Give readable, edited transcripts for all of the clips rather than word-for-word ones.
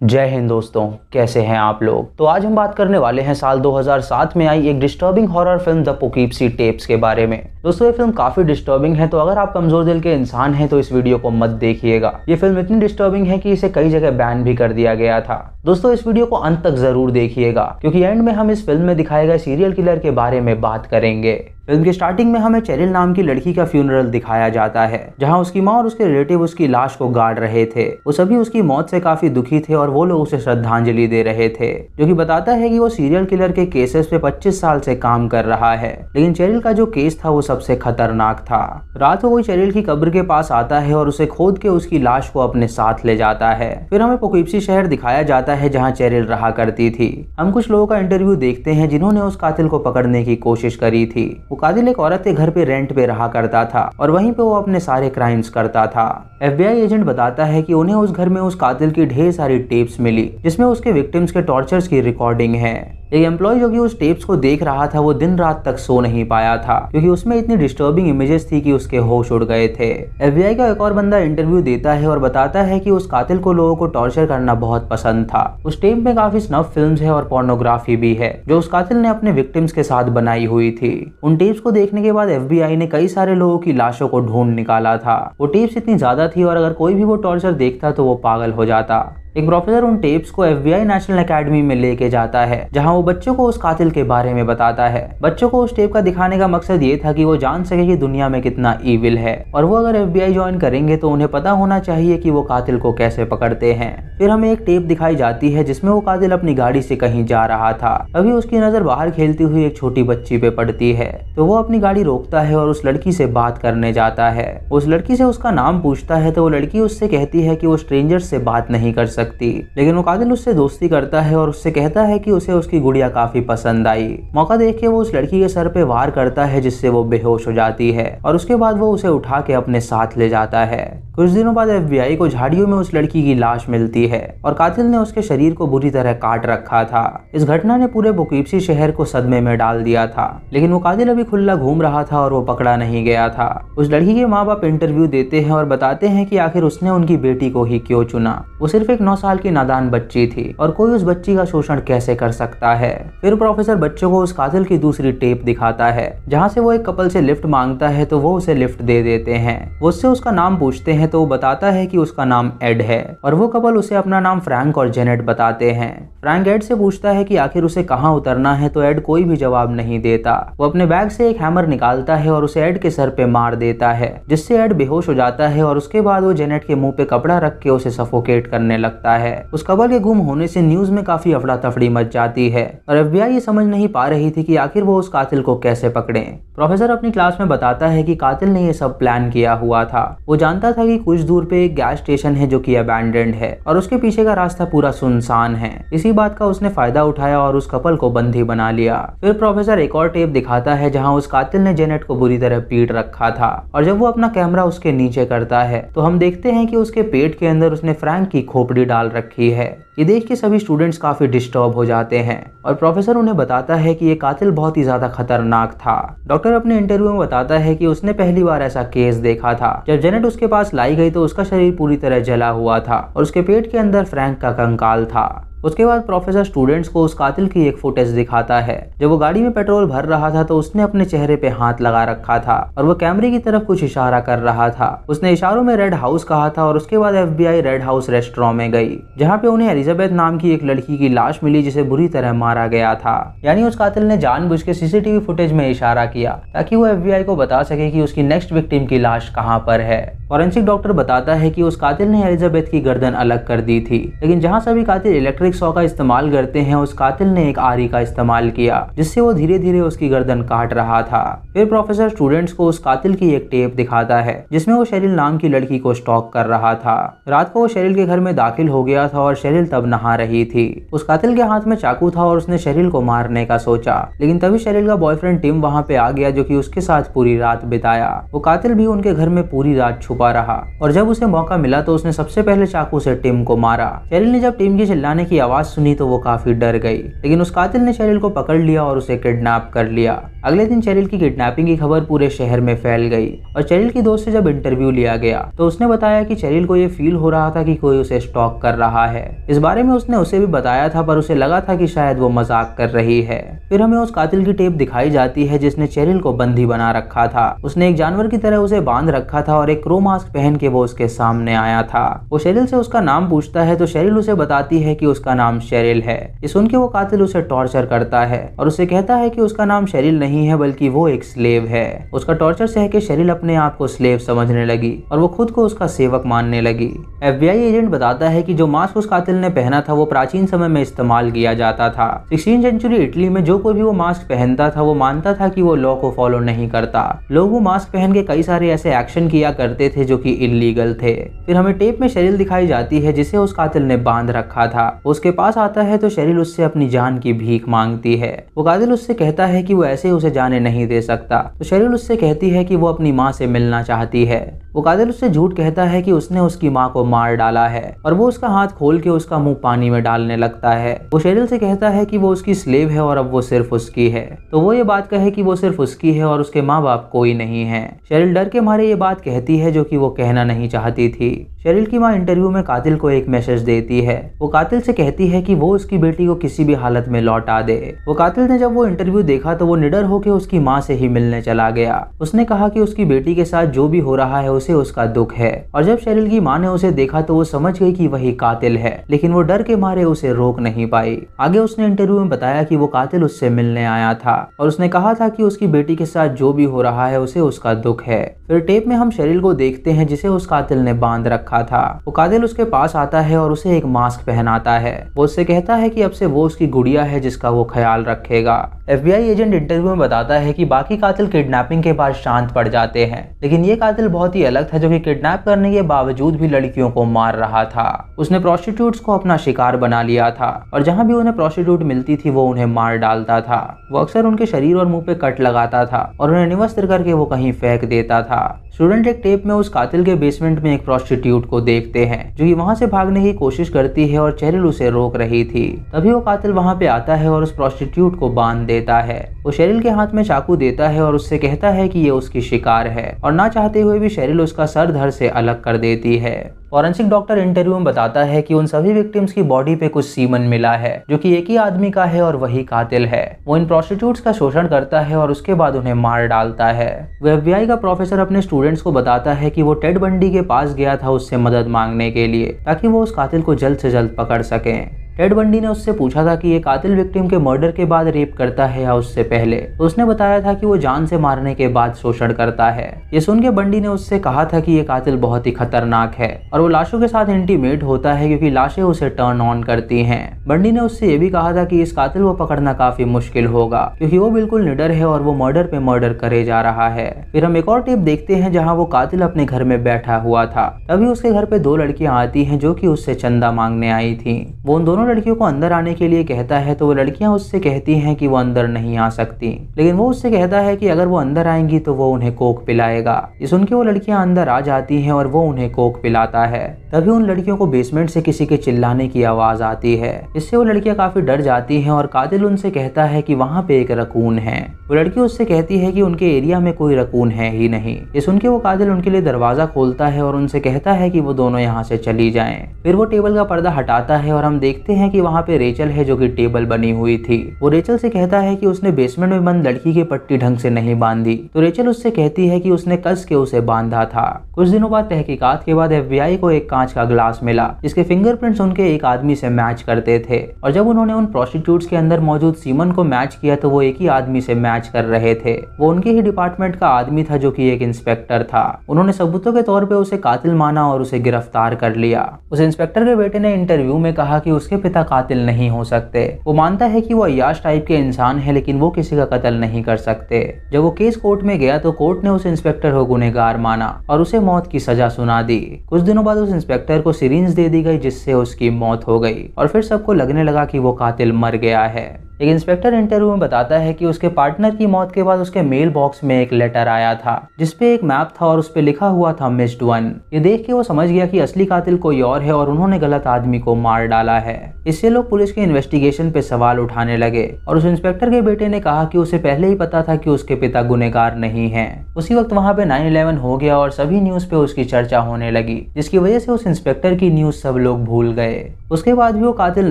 जय हिंद दोस्तों, कैसे हैं आप लोग। तो आज हम बात करने वाले हैं साल 2007 में आई एक disturbing horror film the Poughkeepsie tapes के बारे में। दोस्तों ये फिल्म काफी डिस्टर्बिंग है, तो अगर आप कमजोर दिल के इंसान हैं तो इस वीडियो को मत देखिएगा। ये फिल्म इतनी डिस्टर्बिंग है कि इसे कई जगह बैन भी कर दिया गया था। दोस्तों इस वीडियो को अंत तक जरूर देखिएगा, क्योंकि एंड में हम इस फिल्म में दिखाए गए सीरियल किलर के बारे में बात करेंगे। फिल्म की स्टार्टिंग में हमें चेरिल नाम की लड़की का फ्यूनरल दिखाया जाता है, जहां उसकी माँ और उसके रिलेटिव उसकी लाश को गाड़ रहे थे। वो सभी उसकी मौत से काफी दुखी थे और वो लोग उसे श्रद्धांजलि दे रहे थे, जो कि बताता है कि वो सीरियल किलर के केसेस पे 25 साल से काम कर रहा है। लेकिन चेरिल का जो केस था वो सबसे खतरनाक था। रात को कोई चेरिल की कब्र के पास आता है और उसे खोद के उसकी लाश को अपने साथ ले जाता है। फिर हमें पोकीप्सी शहर दिखाया जाता है जहाँ चेरिल रहा करती थी। हम कुछ लोगों का इंटरव्यू देखते हैं जिन्होंने उस कातिल को पकड़ने की कोशिश करी थी। कातिल एक औरत के घर पे रेंट पे रहा करता था और वहीं पे वो अपने सारे क्राइम्स करता था। FBI एजेंट बताता है कि उन्हें उस घर में उस कातिल की ढेर सारी टेप्स मिली, जिसमें उसके विक्टिम्स के टॉर्चर्स की रिकॉर्डिंग है। एक एम्प्लॉय जो कि उस टेप्स को देख रहा था वो दिन रात तक सो नहीं पाया था, क्योंकि उसमें इतनी डिस्टर्बिंग इमेजेस थी कि उसके होश उड़ गए थे। FBI का एक और बंदा इंटरव्यू देता है और बताता है कि उस कातिल को लोगों को टॉर्चर करना बहुत पसंद था। उस टेप में काफी स्नफ फिल्म्स है और पोर्नोग्राफी भी है, जो उस कातिल ने अपने विक्टिम्स के साथ बनाई हुई थी। उन टेप्स को देखने के बाद FBI ने कई सारे लोगों की लाशों को ढूंढ निकाला था। वो टेप्स इतनी ज्यादा थी और अगर कोई भी वो टॉर्चर देखता तो वो पागल हो जाता। एक प्रोफेसर उन टेप्स को FBI नेशनल एकेडमी में लेके जाता है, जहां वो बच्चों को उस कातिल के बारे में बताता है। बच्चों को उस टेप का दिखाने का मकसद ये था कि वो जान सके कि दुनिया में कितना ईविल है, और वो अगर FBI ज्वाइन करेंगे तो उन्हें पता होना चाहिए कि वो कातिल को कैसे पकड़ते हैं। फिर हमें एक टेप दिखाई जाती है जिसमें वो कातिल अपनी गाड़ी से कहीं जा रहा था। अभी उसकी नजर बाहर खेलती हुई एक छोटी बच्ची पे पड़ती है, तो वो अपनी गाड़ी रोकता है और उस लड़की से बात करने जाता है। उस लड़की से उसका नाम पूछता है तो वो लड़की उससे कहती है कि वो स्ट्रेंजर्स से बात नहीं कर सकती, लेकिन वो कातिल उससे दोस्ती करता है और उससे कहता है कि उसे उसकी गुड़िया काफी पसंद आई। मौका देख के वो उस लड़की के सर पे वार करता है, जिससे वो बेहोश हो जाती है और उसके बाद वो उसे उठा के अपने साथ ले जाता है। कुछ दिनों बाद FBI को झाड़ियों में उस लड़की की लाश मिलती है और कातिल ने उसके शरीर को बुरी तरह काट रखा था। इस घटना ने पूरे पोकीप्सी शहर को सदमे में डाल दिया था, लेकिन वो कातिल अभी खुला घूम रहा था और वो पकड़ा नहीं गया था। उस लड़की के माँ बाप इंटरव्यू देते हैं और बताते हैं कि आखिर उसने उनकी बेटी को ही क्यों चुना। वो सिर्फ एक 9 साल की नादान बच्ची थी और कोई उस बच्ची का शोषण कैसे कर सकता है। फिर प्रोफेसर बच्चों को उस कातिल की दूसरी टेप दिखाता है, जहाँ से वो एक कपल से लिफ्ट मांगता है, तो वो उसे लिफ्ट दे देते हैं। वो उससे उसका नाम पूछते हैं तो वो बताता है कि उसका नाम एड है, और वो कपल उसे अपना नाम फ्रैंक और जेनेट बताते हैं। फ्रैंक एड से पूछता है कि आखिर उसे कहाँ उतरना है, तो एड कोई भी जवाब नहीं देता। वो अपने बैग से एक हैमर निकालता है और उसे एड के सर पे मार देता है, जिससे एड बेहोश हो जाता है, और उसके बाद वो जेनेट के मुंह पे कपड़ा रख के उसे सफोकेट करने लगता है। उस कपल के गुम होने से न्यूज में काफी अफड़ा तफड़ी मच जाती है और FBI ये समझ नहीं पा रही थी कि आखिर वो उस कातिल को कैसे पकड़े। प्रोफेसर अपनी क्लास में बताता है कि कातिल ने ये सब प्लान किया हुआ था। वो जानता था कि कुछ दूर पे एक गैस स्टेशन है जो कि अबैंडन्ड है और उसके पीछे का रास्ता पूरा सुनसान है। इसी बात का उसने फायदा उठाया और उस कपल को बंदी बना लिया। फिर प्रोफेसर एक और टेप दिखाता है जहाँ उस कातिल ने जेनेट को बुरी तरह पीट रखा था, और जब वो अपना कैमरा उसके नीचे करता है तो हम देखते हैं कि उसके पेट के अंदर उसने फ्रैंक की खोपड़ी डाल रखी है। ये देख के सभी स्टूडेंट्स काफी डिस्टर्ब हो जाते हैं और प्रोफेसर उन्हें बताता है कि ये कातिल बहुत ही ज्यादा खतरनाक था। डॉक्टर अपने इंटरव्यू में बताता है कि उसने पहली बार ऐसा केस देखा था। जब जेनेट उसके पास लाई गई तो उसका शरीर पूरी तरह जला हुआ था और उसके पेट के अंदर फ्रैंक का कंकाल था। उसके बाद प्रोफेसर स्टूडेंट्स को उस कातिल की एक फुटेज दिखाता है। जब वो गाड़ी में पेट्रोल भर रहा था तो उसने अपने चेहरे पे हाथ लगा रखा था और वो कैमरे की तरफ कुछ इशारा कर रहा था। उसने इशारों में रेड हाउस कहा था और उसके बाद FBI रेड हाउस रेस्टोरेंट में गई, जहाँ पे उन्हें एलिजाबेथ नाम की एक लड़की की लाश मिली जिसे बुरी तरह मारा गया था। यानी उस कातिल ने जानबूझ के CCTV फुटेज में इशारा किया ताकि वो FBI को बता सके कि उसकी नेक्स्ट विक्टिम की लाश कहाँ पर है। फॉरेंसिक डॉक्टर बताता है कि उस कातिल ने एलिजाबेथ की गर्दन अलग कर दी थी, लेकिन जहाँ सभी कातिल इलेक्ट्रिक सॉ का इस्तेमाल करते हैं, उस कातिल ने एक आरी का इस्तेमाल किया, जिससे वो धीरे धीरे उसकी गर्दन काट रहा था। फिर प्रोफेसर स्टूडेंट्स को उस कातिल की एक टेप दिखाता है जिसमें वो शेरिल नाम की लड़की को स्टॉक कर रहा था। रात को वो शेरिल के घर में दाखिल हो गया था और शेरिल तब नहा रही थी। उस कातिल के हाथ में चाकू था और उसने शेरिल को मारने का सोचा, लेकिन तभी शेरिल का बॉयफ्रेंड टिम वहाँ पे आ गया, जो कि उसके साथ पूरी रात बिताया। वो कातिल भी उनके घर में पूरी रात छुपा रहा और जब उसे मौका मिला तो उसने सबसे पहले चाकू से टिम को मारा। शेरिल ने जब टिम की चिल्लाने की आवाज सुनी तो वो काफी डर गई, लेकिन उस कातिल ने शेरिल को पकड़ लिया और उसे किडनैप कर लिया। अगले दिन शेरिल की किडनैपिंग की खबर पूरे शहर में फैल गई और शेरिल की दोस्त से जब इंटरव्यू लिया गया तो उसने बताया कि शेरिल को ये फील हो रहा था कि कोई उसे स्टॉक कर रहा है। इस बारे में उसने उसे भी बताया था, पर उसे लगा था कि शायद वो मजाक कर रही है। फिर हमें उस कातिल की टेप दिखाई जाती है जिसने शेरिल को बंदी बना रखा था। उसने एक जानवर की तरह उसे बांध रखा था और एक क्रो मास्क पहन के वो उसके सामने आया था। वो शेरिल से उसका नाम पूछता है तो शेरिल उसे बताती है कि उसका नाम शेरिल है। ये सुन के वो कातिल उसे टॉर्चर करता है और उसे कहता है कि उसका नाम शेरिल नहीं है बल्कि वो एक स्लेव है। उसका टॉर्चर सह के शेरिल अपने आप को स्लेव समझने लगी और वो खुद को उसका सेवक मानने लगी। FBI एजेंट बताता है कि जो मास्क उस कातिल ने पहना था वो प्राचीन समय में इस्तेमाल किया जाता था। 16वीं सेंचुरी इटली में जो कोई भी वो मास्क पहनता था वो मानता था कि वो लॉ को फॉलो नहीं करता। लोग वो मास्क पहन के कई सारे ऐसे एक्शन किया करते थे जो कि इलीगल थे। फिर हमें टेप में शेरिल दिखाई जाती है जिसे उस कातिल ने बांध रखा था। उसके पास आता है तो शेरिल उससे अपनी जान की भीख मांगती है। वो कातिल उससे कहता है कि वो ऐसे उसे जाने नहीं दे सकता, तो शेरिल उससे कहती है कि वो अपनी माँ से मिलना चाहती है। वो कातिल उससे झूठ कहता है कि उसने उसकी माँ को मार डाला है और वो उसका हाथ खोल के उसका मुंह पानी में डालने लगता है। वो शेरिल से कहता है कि वो उसकी स्लेव है और अब वो सिर्फ उसकी है, तो वो ये बात कहे कि वो सिर्फ उसकी है और उसके माँ बाप कोई नहीं है। शेरिल डर के मारे ये बात कहती है जो कि वो कहना नहीं चाहती थी। शेरिल की माँ इंटरव्यू में कातिल को एक मैसेज देती है। वो कातिल से कहती है कि वो उसकी बेटी को किसी भी हालत में लौटा दे। वो कातिल ने जब वो इंटरव्यू देखा तो वो निडर होकर उसकी माँ से ही मिलने चला गया। उसने कहा कि उसकी बेटी के साथ जो भी हो रहा है उसे उसका दुख है। और जब शेरिल की माँ ने उसे देखा तो वो समझ गई कि वही कातिल है, लेकिन वो डर के मारे उसे रोक नहीं पाई। आगे उसने इंटरव्यू में बताया कि वो कातिल उससे मिलने आया था और उसने कहा था कि उसकी बेटी के साथ जो भी हो रहा है उसे उसका दुख है। फिर टेप में हम शेरिल को देखते हैं जिसे उस कातिल ने बांध रखा था। वो कातिल उसके पास आता है और उसे एक मास्क पहनाता है। वो उससे कहता है कि अब से वो उसकी गुड़िया है जिसका वो ख्याल रखेगा। FBI एजेंट इंटरव्यू में बताता है कि बाकी कातिल किडनैपिंग के बाद शांत पड़ जाते हैं, लेकिन ये कातिल बहुत ही अलग था जो कि किडनैप करने के बावजूद भी लड़कियों को मार रहा था। उसने प्रोस्टिट्यूट्स को अपना शिकार बना लिया था और जहां भी उन्हें प्रोस्टिट्यूट मिलती थी वो उन्हें मार डालता था। वो अक्सर उनके शरीर और मुंह पे कट लगाता था और उन्हें निवस्त्र करके वो कहीं फेंक देता था। स्टूडेंट एक टेप में उस कातिल के बेसमेंट में एक प्रोस्टिट्यूट को देखते हैं जो कि वहां से भागने की कोशिश करती है और शेरिल उसे रोक रही थी। तभी वो कातिल वहां पे आता है और उस प्रोस्टिट्यूट को बांध देता है। वो शेरिल के हाथ में चाकू देता है और उससे कहता है कि ये उसकी शिकार है और ना चाहते हुए भी शेरिल उसका सर धड़ से अलग कर देती है। फॉरेंसिक डॉक्टर इंटरव्यू में बताता है कि उन सभी विक्टिम्स की बॉडी पे कुछ सीमन मिला है जो कि एक ही आदमी का है और वही कातिल है। वो इन प्रोस्टिट्यूट्स का शोषण करता है और उसके बाद उन्हें मार डालता है। वो FBI का प्रोफेसर अपने स्टूडेंट्स को बताता है कि वो टेड बंडी के पास गया था उससे मदद मांगने के लिए ताकि वो उस कातिल को जल्द से जल्द पकड़ सकें। टेड बंडी ने उससे पूछा था कि ये कातिल विक्टिम के मर्डर के बाद रेप करता है या उससे पहले, तो उसने बताया था कि वो जान से मारने के बाद शोषण करता है। ये सुन के बंडी ने उससे कहा था कि ये कातिल बहुत ही खतरनाक है और वो लाशों के साथ इंटीमेट होता है क्योंकि लाशें उसे टर्न ऑन करती हैं। बंडी ने उससे ये भी कहा था कि इस कातिल को पकड़ना काफी मुश्किल होगा क्योंकि वो बिल्कुल निडर है और वो मर्डर पे मर्डर करे जा रहा है। फिर हम एक और टेप देखते हैं जहाँ वो कातिल अपने घर में बैठा हुआ था। तभी उसके घर पे दो लड़कियां आती हैं जो कि उससे चंदा मांगने आई थी। वो उन दोनों लड़कियों को अंदर आने के लिए कहता है तो वो लड़कियां उससे कहती हैं कि वो अंदर नहीं आ सकती, लेकिन वो उससे कहता है कि अगर वो अंदर आएंगी तो वो उन्हें कोक पिलाएगा। ये सुन के वो लड़कियां अंदर आ जाती हैं और वो उन्हें कोक पिलाता है। तभी उन लड़कियों को बेसमेंट से किसी के चिल्लाने की आवाज आती है। इससे वो लड़कियां काफी डर जाती हैं और कातिल उनसे कहता है कि वहाँ पे एक रकून है। वो लड़की उससे कहती है कि उनके एरिया में कोई रकून है ही नहीं। ये सुन के वो कातिल उनके लिए दरवाजा खोलता है और उनसे कहता है कि वो दोनों यहाँ से चली जाएं। फिर वो टेबल का पर्दा हटाता है और हम देखते हैं कि वहाँ पे रेचल है जो कि टेबल बनी हुई थी। वो रेचल से कहता है कि उसने बेसमेंट में बंद लड़की की पट्टी ढंग से नहीं बांधी, तो रेचल उससे कहती है कि उसने कस के उसे बांधा था। कुछ दिनों बाद तहकीकात के बाद FBI को एक कांच का ग्लास मिला जिसके फिंगरप्रिंट्स उनके एक आदमी से मैच करते थे और जब उन्होंने उन प्रोस्टिट्यूट्स के अंदर मौजूद सीमन को मैच किया तो वो एक ही आदमी से मैच कर रहे थे। वो उनके ही डिपार्टमेंट का आदमी था जो कि एक इंस्पेक्टर था। उन्होंने सबूतों के तौर पे उसे कातिल माना और उसे गिरफ्तार कर लिया। उस इंस्पेक्टर के बेटे ने इंटरव्यू में कहा कि उसके पिता कातिल नहीं हो सकते। वो मानता है कि वो अय्याश टाइप के इंसान है लेकिन वो किसी का कत्ल नहीं कर सकते। जब वो केस कोर्ट में गया तो कोर्ट ने उस इंस्पेक्टर को गुनहगार माना और उसे मौत की सजा सुना दी। कुछ दिनों बाद उस इंस्पेक्टर को सिरिंज दे दी गई जिससे उसकी मौत हो गई और फिर सबको लगने लगा कि वो कातिल मर गया है। एक इंस्पेक्टर इंटरव्यू में बताता है कि उसके पार्टनर की मौत के बाद उसके मेल बॉक्स में एक लेटर आया था जिसपे एक मैप था और उस पे लिखा हुआ था मिस्ड वन। ये देख के वो समझ गया कि असली कातिल कोई और है और उन्होंने गलत आदमी को मार डाला है। इससे लोग पुलिस के इन्वेस्टिगेशन पे सवाल उठाने लगे और उस इंस्पेक्टर के बेटे ने कहा कि उसे पहले ही पता था कि उसके पिता गुनहगार नहीं हैं। उसी वक्त वहाँ पे 9/11 हो गया और सभी न्यूज पे उसकी चर्चा होने लगी, जिसकी वजह से उस इंस्पेक्टर की न्यूज सब लोग भूल गए। उसके बाद भी वो कातिल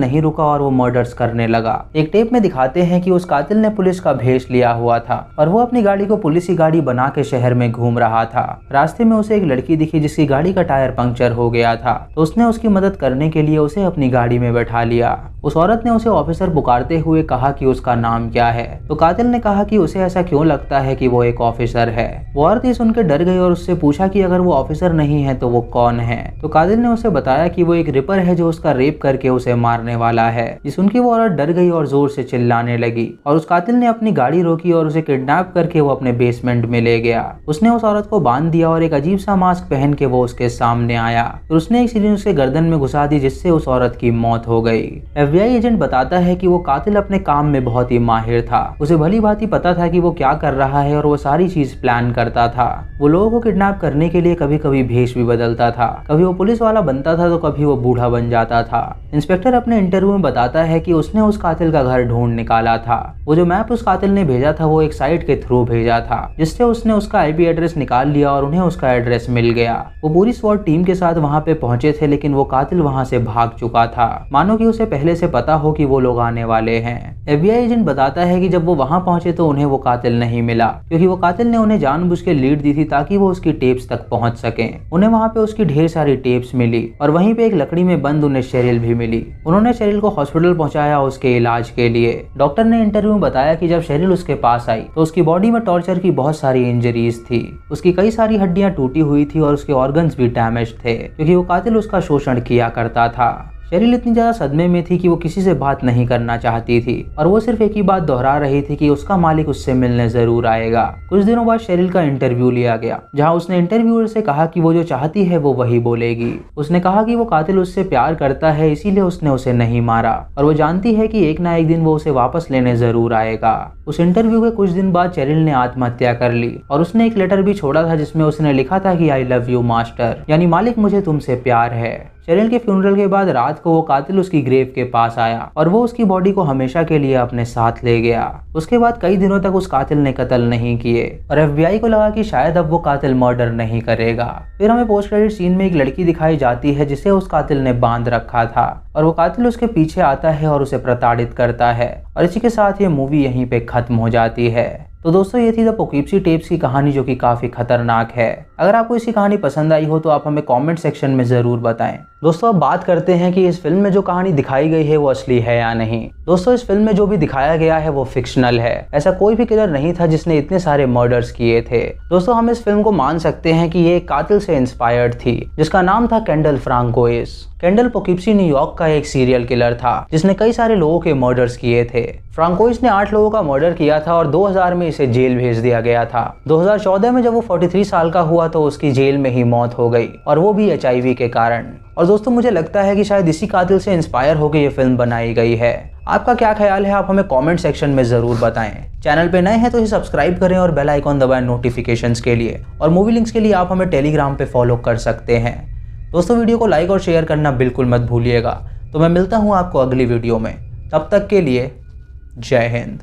नहीं रुका और वो मर्डर्स करने लगा। एक टेप में दिखाते हैं कि उस कातिल ने पुलिस का भेष लिया हुआ था और वो अपनी गाड़ी को पुलिस की गाड़ी बना के शहर में घूम रहा था। रास्ते में उसे एक लड़की दिखी जिसकी गाड़ी का टायर पंक्चर हो गया था, तो उसने उसकी मदद करने के लिए उसे अपनी गाड़ी में बैठा लिया। उस औरत ने उसे ऑफिसर पुकारते हुए कहा कि उसका नाम क्या है, तो कातिल ने कहा कि उसे ऐसा क्यों लगता है कि वो एक ऑफिसर है। वो औरत ये सुनकर डर गई और उससे पूछा कि अगर वो ऑफिसर नहीं है तो वो कौन है। तो कातिल ने उसे बताया कि वो एक रिपर है जो उसका रेप करके उसे मारने वाला है। ये सुन के वो औरत डर गई और जोर से चिल्लाने लगी और उस कातिल ने अपनी गाड़ी रोकी और उसे किडनैप करके वो अपने बेसमेंट में ले गया। उसने उस औरत को बांध दिया और एक अजीब सा मास्क पहन के वो उसके सामने आया और उसने एक सिरिंज उसके गर्दन में घुसा दी जिससे उस औरत की मौत हो गई। FBI एजेंट बताता है कि वो कातिल अपने काम में बहुत ही माहिर था। उसे भली भांति पता था कि वो क्या कर रहा है और वो सारी चीज प्लान करता था। वो लोगों को किडनैप करने के लिए कभी कभी भेष भी बदलता था, कभी वो पुलिस वाला बनता था तो कभी वो बूढ़ा बन जाता था। इंस्पेक्टर अपने इंटरव्यू में बताता है कि उसने उस कातिल का घर ढूंढ निकाला था। वो जो मैप उस कातिल ने भेजा था वो एक साइट के थ्रू भेजा था जिससे उसने उसका IP एड्रेस निकाल लिया और उन्हें उसका एड्रेस मिल गया। वो पूरी SWAT टीम के साथ वहाँ पे पहुंचे थे, लेकिन वो कातिल वहाँ से भाग चुका था, मानो कि उसे पहले से पता हो कि वो लोग आने वाले हैं। FBI एजेंट बताता है कि जब वो वहाँ पहुंचे तो उन्हें वो कातिल नहीं मिला, क्योंकि वो कातिल ने उन्हें जानबूझ के लीड दी थी ताकि वो उसकी टेप्स तक पहुंच सके। उन्हें वहाँ पे उसकी ढेर सारी टेप्स मिली और वहीं पे एक लकड़ी में बंद उन्हें शेरिल भी मिली। उन्होंने शेरिल को हॉस्पिटल पहुंचाया उसके इलाज के लिए। डॉक्टर ने इंटरव्यू में बताया कि जब शेरिल उसके पास आई तो उसकी बॉडी में टॉर्चर की बहुत सारी इंजरीज थी। उसकी कई सारी हड्डियां टूटी हुई थी और उसके ऑर्गन्स भी डैमेज थे, क्योंकि वो कातिल उसका शोषण किया करता था। शेरिल इतनी ज्यादा सदमे में थी कि वो किसी से बात नहीं करना चाहती थी और वो सिर्फ एक ही बात दोहरा रही थी कि उसका मालिक उससे मिलने जरूर आएगा। कुछ दिनों बाद शेरिल का इंटरव्यू लिया गया, जहां उसने इंटरव्यूअर से कहा कि वो जो चाहती है वो वही बोलेगी। उसने कहा कि वो कातिल उससे प्यार करता है, इसीलिए उसने उसे नहीं मारा और वो जानती है कि एक ना एक दिन वो उसे वापस लेने जरूर आएगा। उस इंटरव्यू के कुछ दिन बाद शेरिल ने आत्महत्या कर ली और उसने एक लेटर भी छोड़ा था जिसमें उसने लिखा था कि आई लव यू मास्टर, यानी मालिक मुझे तुमसे प्यार है। शेरिल के फ्यूनरल के बाद रात को वो कातिल उसकी ग्रेव के पास आया और वो उसकी बॉडी को हमेशा के लिए अपने साथ ले गया। उसके बाद कई दिनों तक उस कातिल ने कत्ल नहीं किए और FBI को लगा कि शायद अब वो कातिल मर्डर नहीं करेगा। फिर हमें पोस्ट क्रेडिट सीन में एक लड़की दिखाई जाती है जिसे उस कातिल ने बांध रखा था और वो कातिल उसके पीछे आता है और उसे प्रताड़ित करता है और इसी के साथ ये मूवी यहीं पे खत्म हो जाती है। तो दोस्तों ये थी द पोकीप्सी टेप्स की कहानी, जो कि काफी खतरनाक है। अगर आपको इसी कहानी पसंद आई हो तो आप हमें कमेंट सेक्शन में जरूर बताएं। दोस्तों अब बात करते हैं कि इस फिल्म में जो कहानी दिखाई गई है वो असली है या नहीं। दोस्तों इस फिल्म में जो भी दिखाया गया है वो फिक्शनल है। ऐसा कोई भी किलर नहीं था जिसने इतने सारे मर्डर्स किए थे। दोस्तों हम इस फिल्म को मान सकते हैं कि ये एक कातिल से इंस्पायर्ड थी जिसका नाम था केंडल फ्रांकोइस। केंडल पोकीप्सी न्यूयॉर्क का एक सीरियल किलर था जिसने कई सारे लोगों के मर्डर्स किए थे। फ्रांकोइस ने 8 लोगों का मर्डर किया था और 2000 में इसे जेल भेज दिया गया था। 2014 में जब वो 43 साल का हुआ तो उसकी जेल में ही मौत हो गई और वो भी HIV के कारण। और दोस्तों मुझे लगता है कि शायद इसी कातिल से इंस्पायर होकर ये फिल्म बनाई गई है। आपका क्या ख्याल है, आप हमें कमेंट सेक्शन में जरूर बताएं। चैनल पे नए हैं तो इसे सब्सक्राइब करें और बेल आइकॉन दबाएं नोटिफिकेशंस के लिए, और मूवी लिंक्स के लिए आप हमें टेलीग्राम पे फॉलो कर सकते हैं। दोस्तों वीडियो को लाइक और शेयर करना बिल्कुल मत भूलिएगा। तो मैं मिलता हूँ आपको अगली वीडियो में, तब तक के लिए जय हिंद।